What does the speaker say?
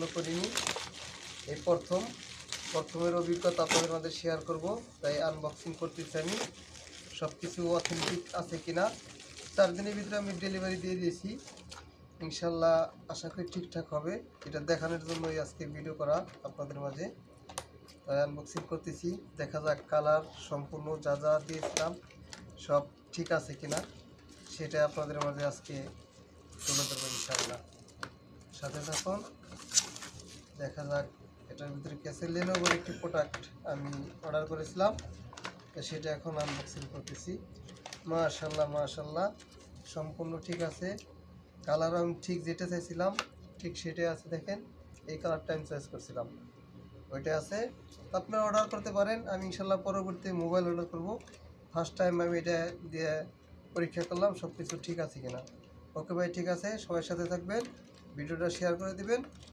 কখনো করিনি, এই প্রথমের অভিজ্ঞতা আপনাদের মাঝে শেয়ার করব, তাই আনবক্সিং করতেছি আমি। সব কিছু অথেন্টিক আছে কিনা। 4 দিনের ভিতরে আমি ডেলিভারি দিয়ে দিয়েছি, ইনশাল্লাহ আশা করি ঠিকঠাক হবে। এটা দেখানোর জন্যই আজকে ভিডিও করা আপনাদের মাঝে। তাই আনবক্সিং করতেছি, দেখা যাক কালার সম্পূর্ণ যা যা দিয়েছিলাম সব ঠিক আছে কিনা, সেটা আপনাদের মাঝে আজকে তুলে ধরবো ইনশাআল্লাহ। সাথে থাকুন, দেখা যাক। এটার ভিতরে কি আছে, লেনোভোর একটি প্রোডাক্ট আমি অর্ডার করেছিলাম, তো সেটা এখন আনবক্সিং করতেছি। মাশাআল্লাহ মাশাআল্লাহ, সম্পূর্ণ ঠিক আছে। কালার আমি ঠিক যেটা চাইছিলাম ঠিক সেটাই আছে। দেখেন, এই কালারটা আমি চয়েস করছিলাম, ওইটা আছে। আপনারা অর্ডার করতে পারেন, আমি ইনশাল্লাহ পরবর্তী মোবাইল অর্ডার করব। ফার্স্ট টাইম আমি এটা দিয়ে পরীক্ষা করলাম সব কিছু ঠিক আছে কিনা। ওকে ভাই, ঠিক আছে, সবার সাথে থাকবেন, ভিডিওটা শেয়ার করে দিবেন।